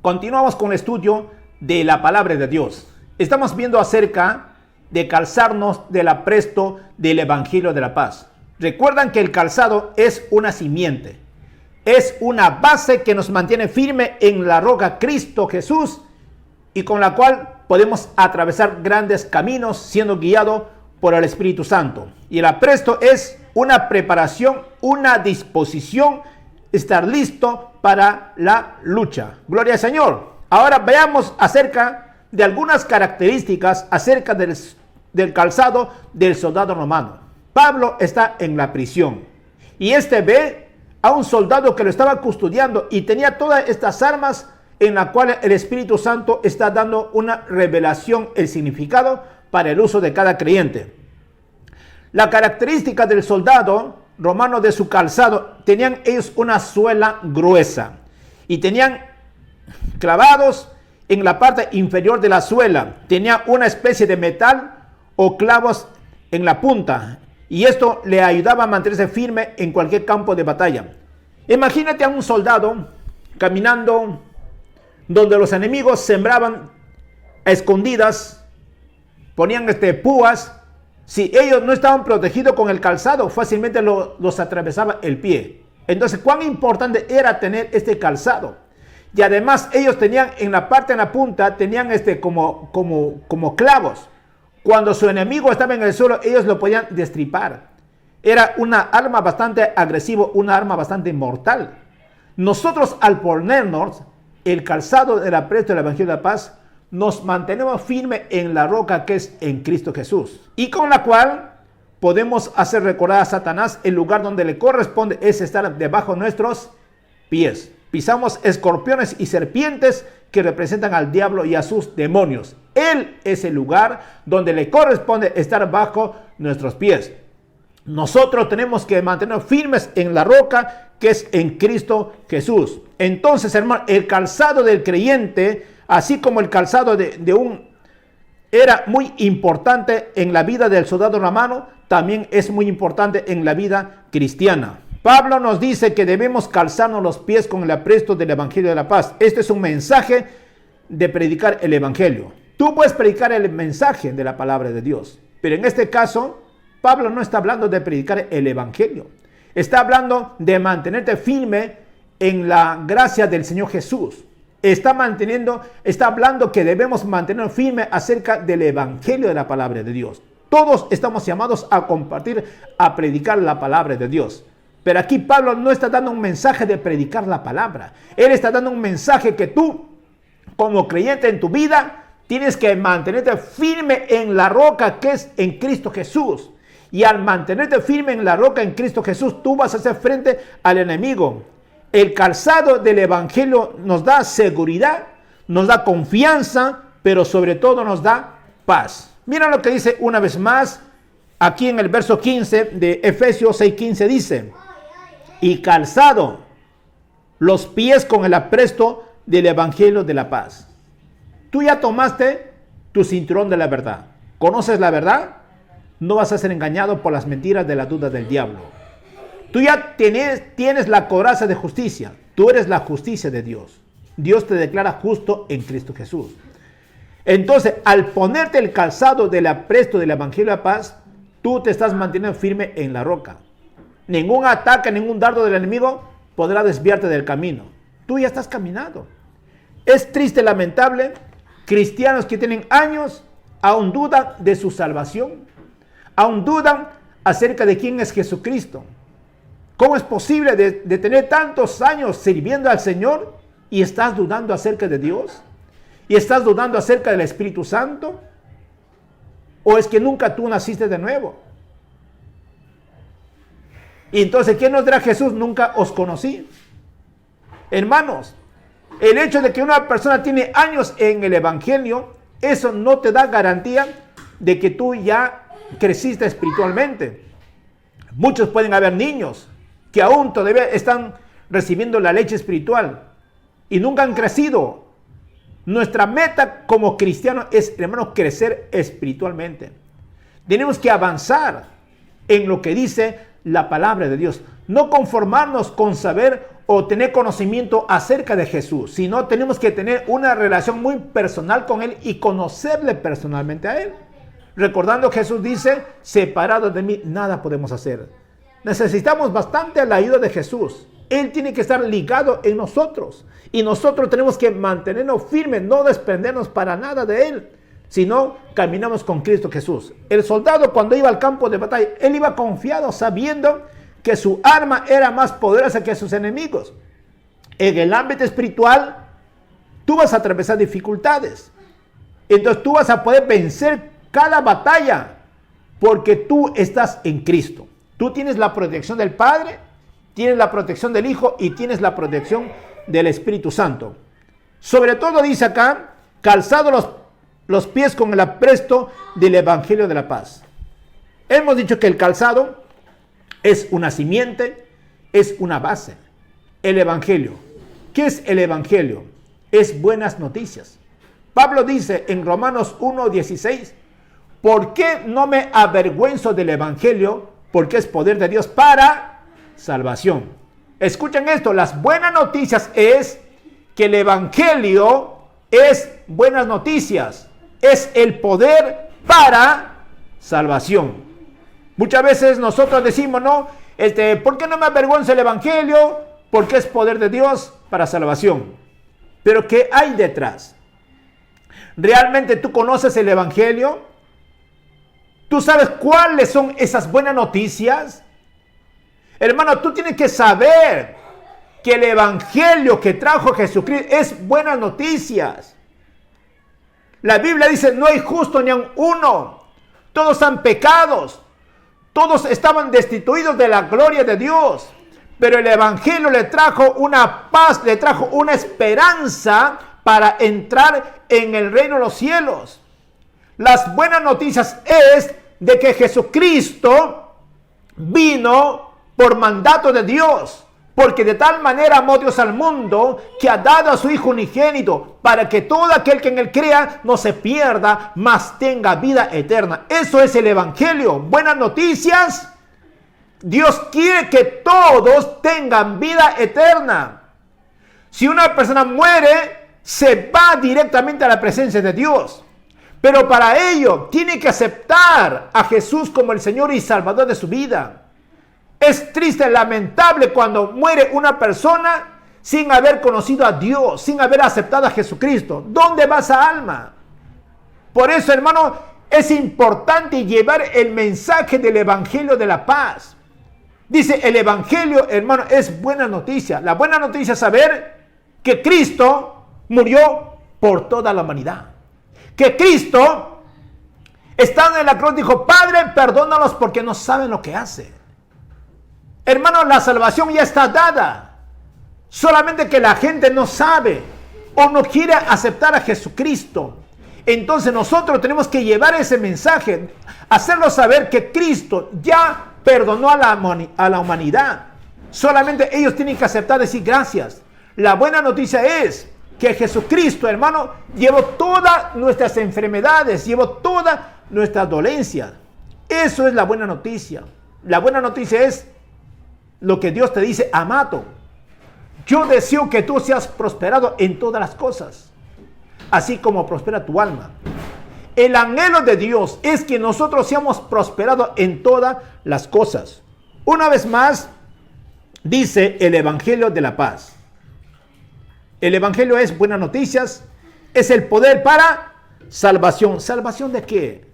Continuamos con el estudio de la palabra de Dios. Estamos viendo acerca de calzarnos del apresto del Evangelio de la Paz. Recuerdan que el calzado es una simiente, es una base que nos mantiene firme en la roca Cristo Jesús y con la cual podemos atravesar grandes caminos siendo guiados por el Espíritu Santo. Y el apresto es una preparación, una disposición, estar listo para la lucha. Gloria al Señor. Ahora veamos acerca de algunas características acerca del calzado del soldado romano. Pablo está en la prisión y ve a un soldado que lo estaba custodiando y tenía todas estas armas en las cuales el Espíritu Santo está dando una revelación, el significado para el uso de cada creyente. La característica del soldado romano de su calzado, tenían ellos una suela gruesa y tenían clavados en la parte inferior de la suela, tenía una especie de metal o clavos en la punta y esto le ayudaba a mantenerse firme en cualquier campo de batalla. Imagínate a un soldado caminando donde los enemigos sembraban a escondidas, ponían púas. Si ellos no estaban protegidos con el calzado, fácilmente los atravesaba el pie. Entonces, cuán importante era tener este calzado. Y además, ellos tenían en la punta, tenían como clavos. Cuando su enemigo estaba en el suelo, ellos lo podían destripar. Era una arma bastante agresiva, una arma bastante mortal. Nosotros, al ponernos el calzado del apresto del Evangelio de la Paz, nos mantenemos firmes en la roca que es en Cristo Jesús y con la cual podemos hacer recordar a Satanás el lugar donde le corresponde es estar debajo de nuestros pies. Pisamos escorpiones y serpientes que representan al diablo y a sus demonios. Él es el lugar donde le corresponde estar bajo nuestros pies. Nosotros tenemos que mantenernos firmes en la roca que es en Cristo Jesús. Entonces, hermano, el calzado del creyente, así como el calzado era muy importante en la vida del soldado romano, también es muy importante en la vida cristiana. Pablo nos dice que debemos calzarnos los pies con el apresto del Evangelio de la Paz. Este es un mensaje de predicar el Evangelio. Tú puedes predicar el mensaje de la palabra de Dios, pero en este caso, Pablo no está hablando de predicar el Evangelio. Está hablando de mantenerte firme en la gracia del Señor Jesús. Está hablando que debemos mantenernos firmes acerca del Evangelio de la palabra de Dios. Todos estamos llamados a compartir, a predicar la palabra de Dios. Pero aquí Pablo no está dando un mensaje de predicar la palabra. Él está dando un mensaje que tú, como creyente en tu vida, tienes que mantenerte firme en la roca que es en Cristo Jesús. Y al mantenerte firme en la roca en Cristo Jesús, tú vas a hacer frente al enemigo. El calzado del Evangelio nos da seguridad, nos da confianza, pero sobre todo nos da paz. Mira lo que dice una vez más, aquí en el verso 15 de Efesios 6:15 dice, y calzado los pies con el apresto del Evangelio de la Paz. Tú ya tomaste tu cinturón de la verdad. ¿Conoces la verdad? No vas a ser engañado por las mentiras de la duda del diablo. Tú ya tienes la coraza de justicia. Tú eres la justicia de Dios. Dios te declara justo en Cristo Jesús. Entonces, al ponerte el calzado del apresto del Evangelio de la Paz, tú te estás manteniendo firme en la roca. Ningún ataque, ningún dardo del enemigo podrá desviarte del camino. Tú ya estás caminando. Es triste, lamentable, cristianos que tienen años aún dudan de su salvación. Aún dudan acerca de quién es Jesucristo. ¿Cómo es posible de tener tantos años sirviendo al Señor y estás dudando acerca de Dios? ¿Y estás dudando acerca del Espíritu Santo? ¿O es que nunca tú naciste de nuevo? Y entonces, ¿quién nos dirá Jesús? Nunca os conocí. Hermanos, el hecho de que una persona tiene años en el Evangelio, eso no te da garantía de que tú ya creciste espiritualmente. Muchos pueden haber niños que aún todavía están recibiendo la leche espiritual y nunca han crecido. Nuestra meta como cristianos es, hermanos, crecer espiritualmente. Tenemos que avanzar en lo que dice la palabra de Dios. No conformarnos con saber o tener conocimiento acerca de Jesús, sino tenemos que tener una relación muy personal con Él y conocerle personalmente a Él. Recordando que Jesús dice, separados de mí, nada podemos hacer. Necesitamos bastante la ayuda de Jesús. Él tiene que estar ligado en nosotros. Y nosotros tenemos que mantenernos firmes, no desprendernos para nada de Él, sino caminamos con Cristo Jesús. El soldado, cuando iba al campo de batalla, él iba confiado, sabiendo que su arma era más poderosa que sus enemigos. En el ámbito espiritual, tú vas a atravesar dificultades. Entonces tú vas a poder vencer cada batalla, porque tú estás en Cristo. Tú tienes la protección del Padre, tienes la protección del Hijo y tienes la protección del Espíritu Santo. Sobre todo dice acá, calzado los pies con el apresto del Evangelio de la paz. Hemos dicho que el calzado es una simiente, es una base. El Evangelio. ¿Qué es el Evangelio? Es buenas noticias. Pablo dice en Romanos 1:16, ¿por qué no me avergüenzo del Evangelio? Porque es poder de Dios para salvación. Escuchen esto, las buenas noticias es que el Evangelio es buenas noticias, es el poder para salvación. Muchas veces nosotros decimos, no, ¿por qué no me avergüenzo del Evangelio? Porque es poder de Dios para salvación. Pero ¿qué hay detrás? ¿Realmente tú conoces el Evangelio? ¿Tú sabes cuáles son esas buenas noticias? Hermano, tú tienes que saber que el Evangelio que trajo Jesucristo es buenas noticias. La Biblia dice, no hay justo ni aun uno. Todos han pecados. Todos estaban destituidos de la gloria de Dios. Pero el Evangelio le trajo una paz, le trajo una esperanza para entrar en el reino de los cielos. Las buenas noticias es de que Jesucristo vino por mandato de Dios, porque de tal manera amó Dios al mundo que ha dado a su Hijo unigénito para que todo aquel que en él crea no se pierda, mas tenga vida eterna. Eso es el Evangelio. Buenas noticias. Dios quiere que todos tengan vida eterna. Si una persona muere, se va directamente a la presencia de Dios. Pero para ello tiene que aceptar a Jesús como el Señor y Salvador de su vida. Es triste, lamentable cuando muere una persona sin haber conocido a Dios, sin haber aceptado a Jesucristo. ¿Dónde va esa alma? Por eso, hermano, es importante llevar el mensaje del Evangelio de la paz. Dice, el Evangelio, hermano, es buena noticia. La buena noticia es saber que Cristo murió por toda la humanidad. Que Cristo, estando en la cruz, dijo, Padre, perdónalos porque no saben lo que hacen. Hermano, la salvación ya está dada. Solamente que la gente no sabe o no quiere aceptar a Jesucristo. Entonces nosotros tenemos que llevar ese mensaje, hacerlo saber que Cristo ya perdonó a la humanidad. Solamente ellos tienen que aceptar, decir gracias. La buena noticia es que Jesucristo, hermano, llevó todas nuestras enfermedades, llevó todas nuestras dolencias. Eso es la buena noticia. La buena noticia es lo que Dios te dice, amato. Yo deseo que tú seas prosperado en todas las cosas, así como prospera tu alma. El anhelo de Dios es que nosotros seamos prosperados en todas las cosas. Una vez más, dice el Evangelio de la paz. El Evangelio es buenas noticias, es el poder para salvación. ¿Salvación de qué?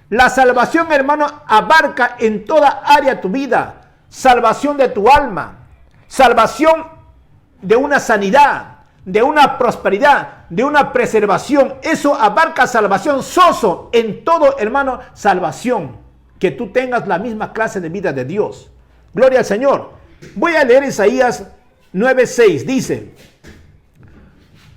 La salvación, hermano, abarca en toda área de tu vida. Salvación de tu alma, salvación de una sanidad, de una prosperidad, de una preservación. Eso abarca salvación, soso, en todo, hermano, salvación. Que tú tengas la misma clase de vida de Dios. Gloria al Señor. Voy a leer Isaías 9:6. Dice,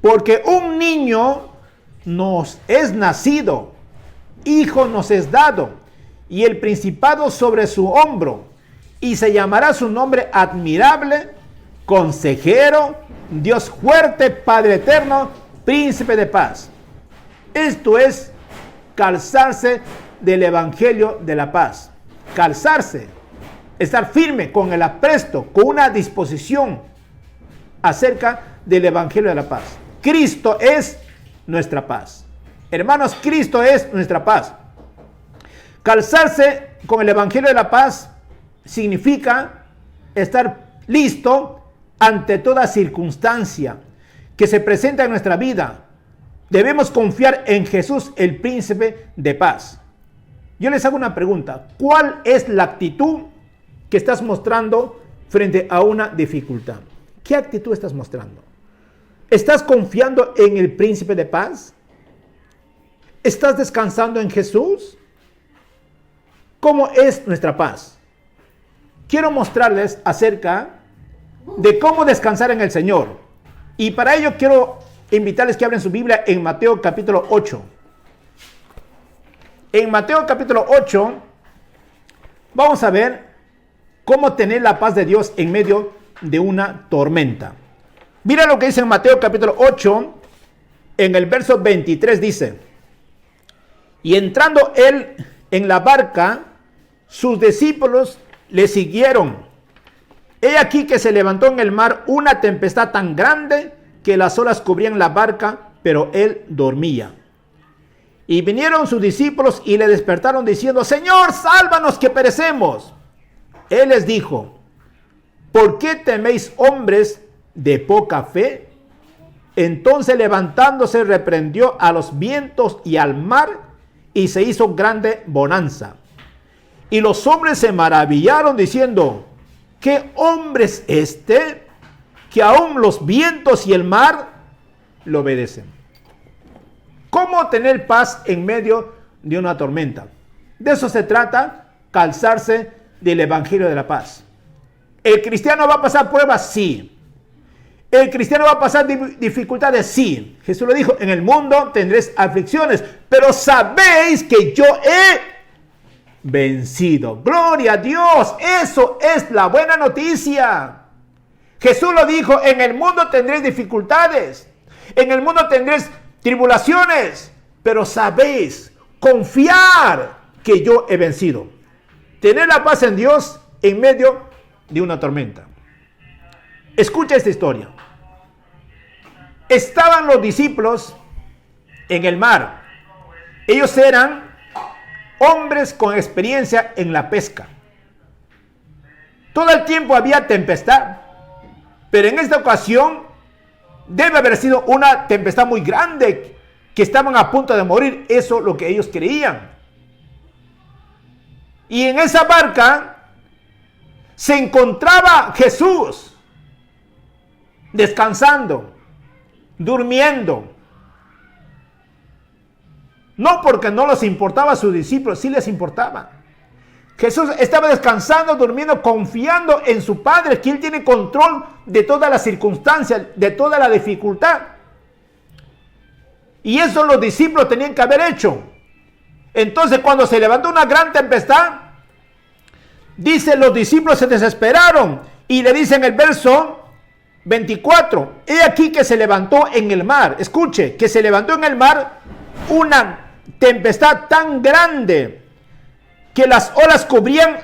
porque un niño nos es nacido, hijo nos es dado, y el principado sobre su hombro. Y se llamará su nombre admirable, consejero, Dios fuerte, Padre eterno, príncipe de paz. Esto es calzarse del Evangelio de la paz. Calzarse, estar firme con el apresto, con una disposición acerca del Evangelio de la paz. Cristo es nuestra paz. Hermanos, Cristo es nuestra paz. Calzarse con el Evangelio de la paz significa estar listo ante toda circunstancia que se presenta en nuestra vida. Debemos confiar en Jesús, el príncipe de paz. Yo les hago una pregunta. ¿Cuál es la actitud que estás mostrando frente a una dificultad? ¿Qué actitud estás mostrando? ¿Estás confiando en el príncipe de paz? ¿Estás descansando en Jesús? ¿Cómo es nuestra paz? Quiero mostrarles acerca de cómo descansar en el Señor. Y para ello quiero invitarles que abren su Biblia en Mateo capítulo 8. En Mateo capítulo 8 vamos a ver cómo tener la paz de Dios en medio de una tormenta. Mira lo que dice en Mateo capítulo 8, en el verso 23 dice: y entrando él en la barca, sus discípulos le siguieron. He aquí que se levantó en el mar una tempestad tan grande que las olas cubrían la barca, pero él dormía. Y vinieron sus discípulos y le despertaron diciendo: Señor, sálvanos que perecemos. Él les dijo: ¿por qué teméis, hombres de poca fe? Entonces levantándose reprendió a los vientos y al mar, y se hizo grande bonanza. Y los hombres se maravillaron diciendo: ¿qué hombre es este, que aún los vientos y el mar le obedecen? ¿Cómo tener paz en medio de una tormenta? De eso se trata, calzarse del Evangelio de la paz. ¿El cristiano va a pasar pruebas? Sí. ¿El cristiano va a pasar dificultades? Sí. Jesús lo dijo: en el mundo tendréis aflicciones, pero sabéis que yo he vencido. Gloria a Dios. Eso es la buena noticia. Jesús lo dijo: en el mundo tendréis dificultades, en el mundo tendréis tribulaciones, pero sabéis, confiar que yo he vencido. Tener la paz en Dios en medio de una tormenta. Escucha esta historia. Estaban los discípulos en el mar. Ellos eran hombres con experiencia en la pesca. Todo el tiempo había tempestad, pero en esta ocasión debe haber sido una tempestad muy grande, que estaban a punto de morir. Eso es lo que ellos creían. Y en esa barca se encontraba Jesús, descansando, durmiendo. No porque no les importaba a sus discípulos, sí les importaba. Jesús estaba descansando, durmiendo, confiando en su Padre, que Él tiene control de todas las circunstancias, de toda la dificultad. Y eso los discípulos tenían que haber hecho. Entonces, cuando se levantó una gran tempestad, dice, los discípulos se desesperaron y le dicen el verso 24: he aquí que se levantó en el mar. Escuche, que se levantó en el mar una tempestad tan grande que las olas cubrían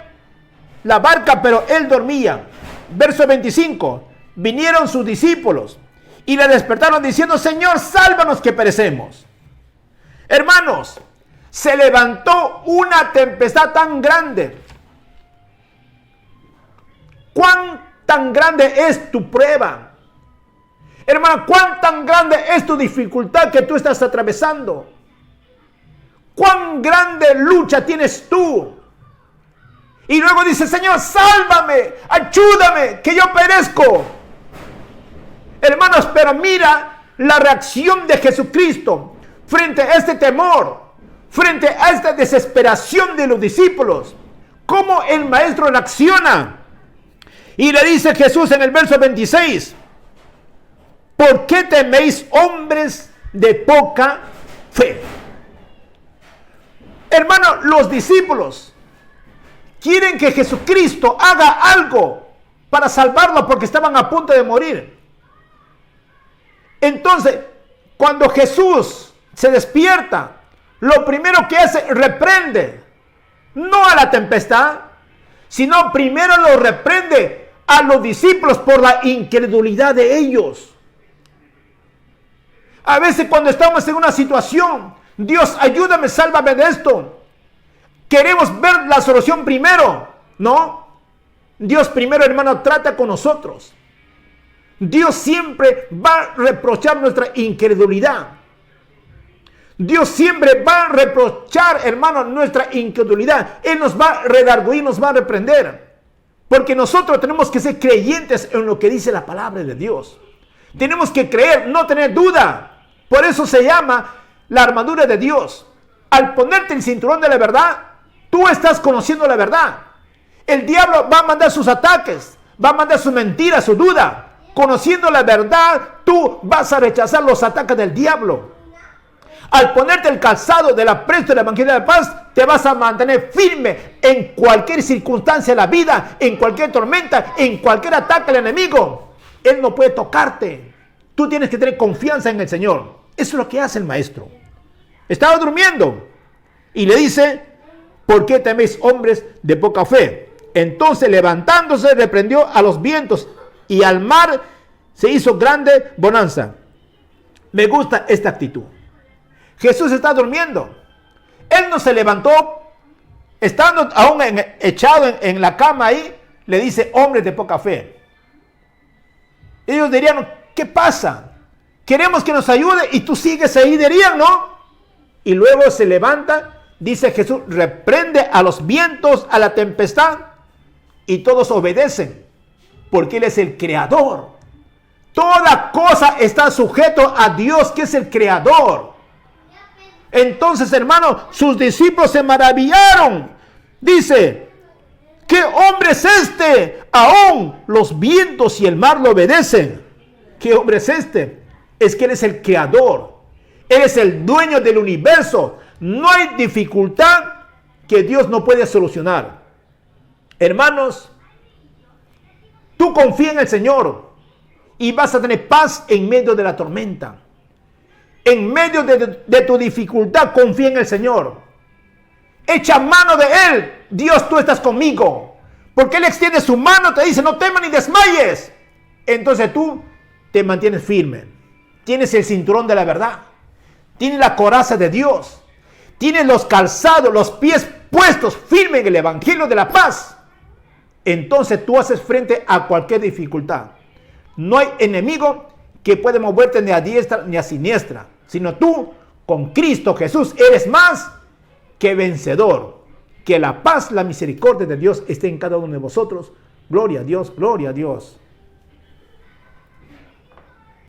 la barca, pero él dormía. Verso 25: vinieron sus discípulos y le despertaron diciendo: Señor, sálvanos que perecemos. Hermanos, se levantó una tempestad tan grande. ¿Cuán tan grande es tu prueba? Hermano, ¿cuán tan grande es tu dificultad que tú estás atravesando? ¿Cuán grande lucha tienes tú? Y luego dice: Señor, sálvame, ayúdame, que yo perezco. Hermanos, pero mira la reacción de Jesucristo frente a este temor, frente a esta desesperación de los discípulos. ¿Cómo el maestro reacciona? Y le dice Jesús en el verso 26: ¿por qué teméis, hombres de poca fe? Hermano, los discípulos quieren que Jesucristo haga algo para salvarlo porque estaban a punto de morir. Entonces, cuando Jesús se despierta, lo primero que hace, reprende, no a la tempestad, sino primero lo reprende a los discípulos por la incredulidad de ellos. A veces cuando estamos en una situación, Dios, ayúdame, sálvame de esto. Queremos ver la solución primero, ¿no? Dios primero, hermano, trata con nosotros. Dios siempre va a reprochar nuestra incredulidad. Dios siempre va a reprochar, hermano, nuestra incredulidad. Él nos va a redarguir, nos va a reprender. Porque nosotros tenemos que ser creyentes en lo que dice la palabra de Dios. Tenemos que creer, no tener duda. Por eso se llama la armadura de Dios. Al ponerte el cinturón de la verdad, tú estás conociendo la verdad. El diablo va a mandar sus ataques, va a mandar sus mentiras, su duda. Conociendo la verdad, tú vas a rechazar los ataques del diablo. Al ponerte el calzado del apresto del Evangelio de la Paz, te vas a mantener firme en cualquier circunstancia de la vida, en cualquier tormenta, en cualquier ataque del enemigo. Él no puede tocarte. Tú tienes que tener confianza en el Señor. Eso es lo que hace el maestro. Estaba durmiendo y le dice: ¿por qué teméis, hombres de poca fe? Entonces, levantándose, reprendió a los vientos y al mar se hizo grande bonanza. Me gusta esta actitud. Jesús está durmiendo. Él no se levantó, estando aún echado en la cama ahí, le dice: hombres de poca fe. Ellos dirían: ¿qué pasa? Queremos que nos ayude y tú sigues ahí, dirían, ¿no? Y luego se levanta, dice Jesús, reprende a los vientos, a la tempestad, y todos obedecen, porque Él es el creador. Toda cosa está sujeto a Dios, que es el creador. Entonces, hermano, sus discípulos se maravillaron. Dice: ¿qué hombre es este? Aún los vientos y el mar lo obedecen. ¿Qué hombre es este? Es que Él es el creador. Él es el dueño del universo. No hay dificultad que Dios no puede solucionar. Hermanos, tú confía en el Señor y vas a tener paz en medio de la tormenta. En medio de tu dificultad, confía en el Señor. Echa mano de Él. Dios, tú estás conmigo. Porque Él extiende su mano, te dice: no temas ni desmayes. Entonces tú te mantienes firme. Tienes el cinturón de la verdad. Tienes la coraza de Dios. Tienes los calzados, los pies puestos firmes en el Evangelio de la paz. Entonces tú haces frente a cualquier dificultad. No hay enemigo que pueda moverte ni a diestra ni a siniestra, sino tú, con Cristo Jesús, eres más que vencedor. Que la paz, la misericordia de Dios esté en cada uno de vosotros. Gloria a Dios, gloria a Dios.